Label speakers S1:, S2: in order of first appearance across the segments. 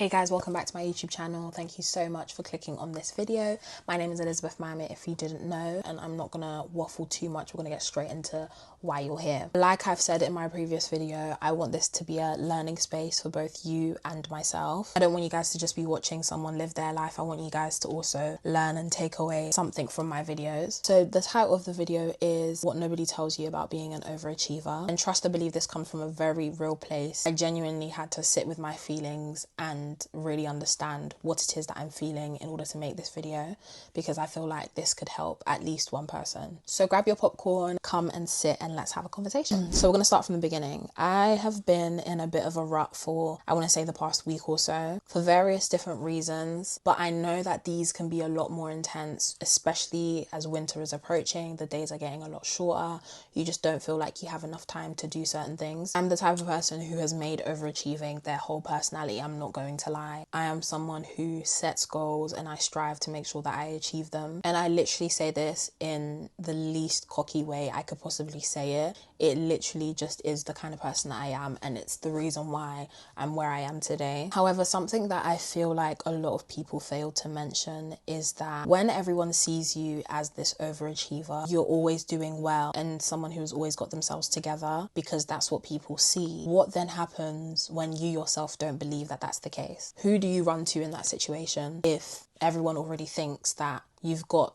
S1: Hey guys, welcome back to my YouTube channel. Thank you so much for clicking on this video. My name is Elizabeth Mamit, if you didn't know, and I'm not gonna waffle too much. We're gonna get straight into why you're here. Like I've said in my previous video, I want this to be a learning space for both you and myself. I don't want you guys to just be watching someone live their life. I want you guys to also learn and take away something from my videos. So the title of the video is What Nobody Tells You About Being an Overachiever. And trust or believe this comes from a very real place. I genuinely had to sit with my feelings and really understand what it is that I'm feeling in order to make this video, because I feel like this could help at least one person. So grab your popcorn, come and sit and let's have a conversation. So we're going to start from the beginning. I have been in a bit of a rut for, I want to say, the past week or so for various different reasons, but I know that these can be a lot more intense, especially as winter is approaching. The days are getting a lot shorter. You just don't feel like you have enough time to do certain things. I'm the type of person who has made overachieving their whole personality. I'm not going to lie. I am someone who sets goals and I strive to make sure that I achieve them. And I literally say this in the least cocky way I could possibly say it. It literally just is the kind of person that I am, and it's the reason why I'm where I am today. However, something that I feel like a lot of people fail to mention is that when everyone sees you as this overachiever, you're always doing well and someone who's always got themselves together, because that's what people see. What then happens when you yourself don't believe that that's the case? Who do you run to in that situation if everyone already thinks that you've got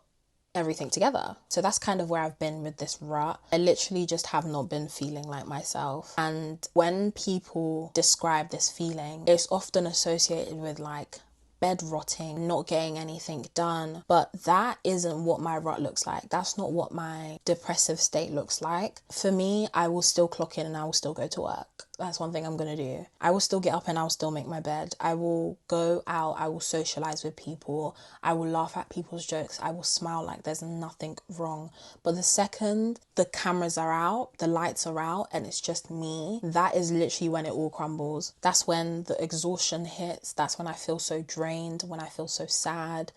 S1: everything together? So that's kind of where I've been with this rut. I literally just have not been feeling like myself. And when people describe this feeling, it's often associated with like bed rotting, not getting anything done. But that isn't what my rut looks like. That's not what my depressive state looks like. For me, I will still clock in and I will still go to work. That's one thing I'm going to do. I will still get up and I will still make my bed. I will go out. I will socialize with people. I will laugh at people's jokes. I will smile like there's nothing wrong. But the second the cameras are out, the lights are out, and it's just me, that is literally when it all crumbles. That's when the exhaustion hits. That's when I feel so drained, when I feel so sad,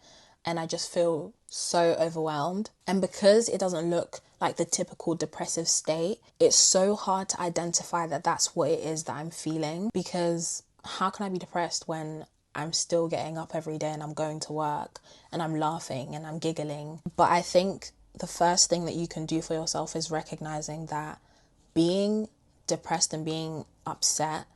S1: and I just feel so overwhelmed. And because it doesn't look like the typical depressive state, it's so hard to identify that that's what it is that I'm feeling, because how can I be depressed when I'm still getting up every day and I'm going to work and I'm laughing and I'm giggling? But I think the first thing that you can do for yourself is recognizing that being depressed and being upset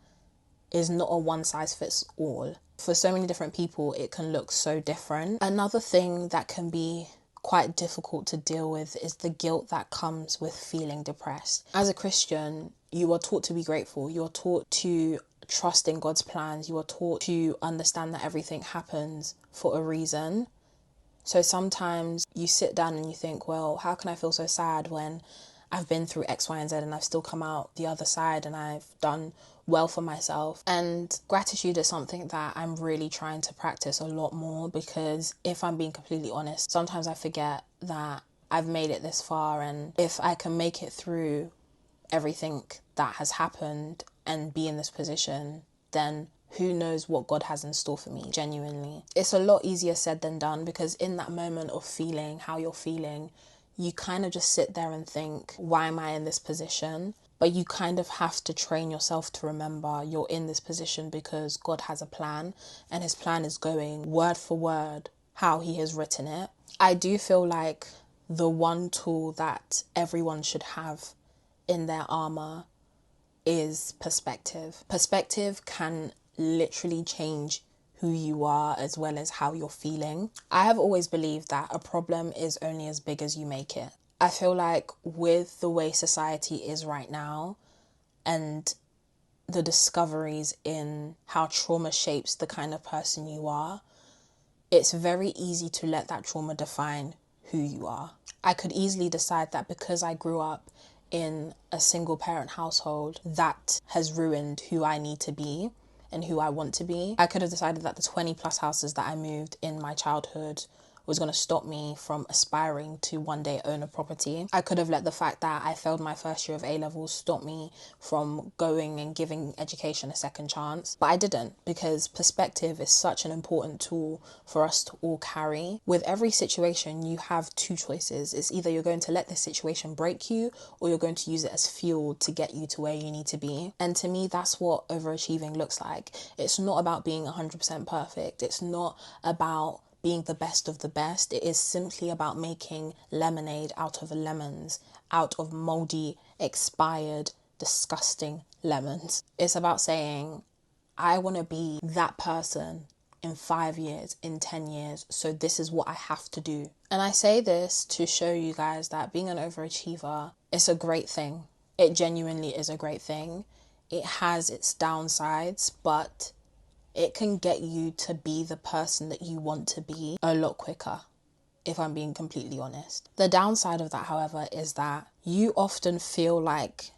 S1: is not a one size fits all. For so many different people, it can look so different. Another thing that can be quite difficult to deal with is the guilt that comes with feeling depressed. As a Christian, you are taught to be grateful. You are taught to trust in God's plans. You are taught to understand that everything happens for a reason. So sometimes you sit down and you think, well, how can I feel so sad when I've been through X, Y, and Z and I've still come out the other side and I've done well for myself? And gratitude is something that I'm really trying to practice a lot more, because if I'm being completely honest, sometimes I forget that I've made it this far, and if I can make it through everything that has happened and be in this position, then who knows what God has in store for me, genuinely. It's a lot easier said than done, because in that moment of feeling how you're feeling, you kind of just sit there and think, why am I in this position? But you kind of have to train yourself to remember you're in this position because God has a plan, and his plan is going word for word how he has written it. I do feel like the one tool that everyone should have in their armor is perspective. Perspective can literally change who you are as well as how you're feeling. I have always believed that a problem is only as big as you make it. I feel like with the way society is right now and the discoveries in how trauma shapes the kind of person you are, it's very easy to let that trauma define who you are. I could easily decide that because I grew up in a single parent household, that has ruined who I need to be and who I want to be. I could have decided that the 20 plus houses that I moved in my childhood was going to stop me from aspiring to one day own a property. I could have let the fact that I failed my first year of A-levels stop me from going and giving education a second chance. But I didn't, because perspective is such an important tool for us to all carry. With every situation, you have two choices. It's either you're going to let this situation break you, or you're going to use it as fuel to get you to where you need to be. And to me, that's what overachieving looks like. It's not about being 100% perfect. It's not about being the best of the best. It is simply about making lemonade out of lemons, out of moldy, expired, disgusting lemons. It's about saying, I want to be that person in 5 years, in 10 years, so this is what I have to do. And I say this to show you guys that being an overachiever is a great thing. It genuinely is a great thing. It has its downsides, but it can get you to be the person that you want to be a lot quicker, if I'm being completely honest. The downside of that, however, is that you often feel like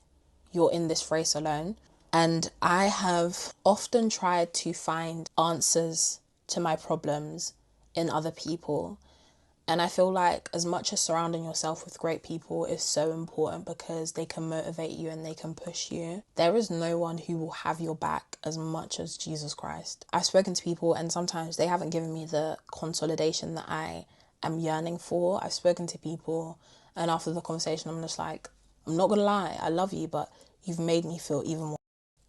S1: you're in this race alone. And I have often tried to find answers to my problems in other people. And I feel like as much as surrounding yourself with great people is so important, because they can motivate you and they can push you, there is no one who will have your back as much as Jesus Christ. I've spoken to people and sometimes they haven't given me the consolidation that I am yearning for. I've spoken to people and after the conversation I'm just like, I'm not gonna lie, I love you, but you've made me feel even more,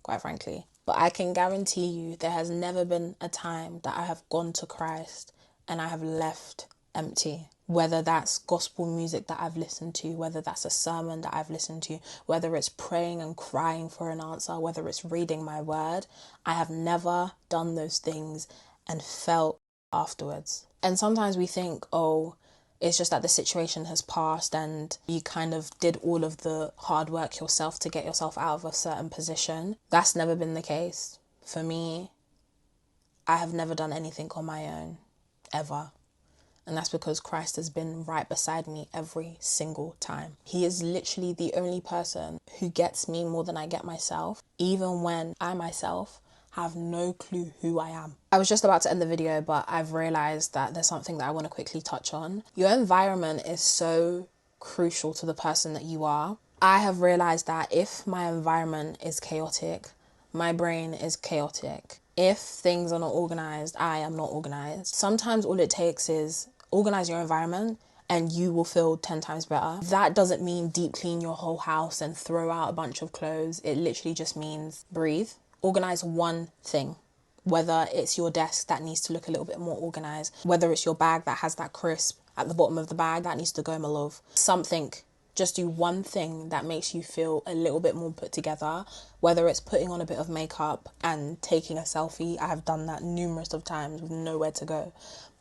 S1: quite frankly. But I can guarantee you there has never been a time that I have gone to Christ and I have left empty. Whether that's gospel music that I've listened to, whether that's a sermon that I've listened to, whether it's praying and crying for an answer, whether it's reading my word, I have never done those things and felt afterwards. And sometimes we think, oh, it's just that the situation has passed and you kind of did all of the hard work yourself to get yourself out of a certain position. That's never been the case. For me, I have never done anything on my own, ever. And that's because Christ has been right beside me every single time. He is literally the only person who gets me more than I get myself, even when I myself have no clue who I am. I was just about to end the video, but I've realized that there's something that I want to quickly touch on. Your environment is so crucial to the person that you are. I have realized that if my environment is chaotic, my brain is chaotic. If things are not organized, I am not organized. Sometimes all it takes is organize your environment and you will feel 10 times better. That doesn't mean deep clean your whole house and throw out a bunch of clothes. It literally just means breathe. Organize one thing, whether it's your desk that needs to look a little bit more organized, whether it's your bag that has that crisp at the bottom of the bag that needs to go, my love. Something. Just do one thing that makes you feel a little bit more put together, whether it's putting on a bit of makeup and taking a selfie. I have done that numerous of times with nowhere to go.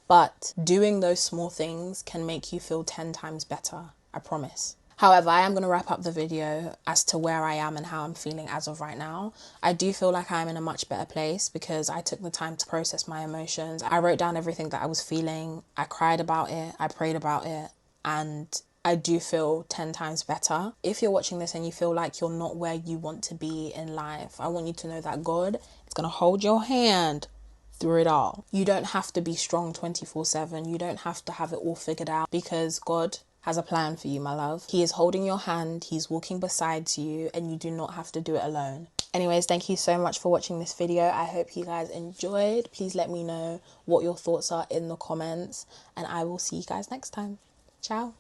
S1: But doing those small things can make you feel 10 times better, I promise. However, I am going to wrap up the video as to where I am and how I'm feeling as of right now. I do feel like I'm in a much better place because I took the time to process my emotions. I wrote down everything that I was feeling. I cried about it. I prayed about it. And I do feel 10 times better. If you're watching this and you feel like you're not where you want to be in life, I want you to know that God is going to hold your hand through it all. You don't have to be strong 24/7. You don't have to have it all figured out, because God has a plan for you, my love. He is holding your hand, he's walking beside you, and you do not have to do it alone. Anyways, thank you so much for watching this video. I hope you guys enjoyed. Please let me know what your thoughts are in the comments, and I will see you guys next time. Ciao.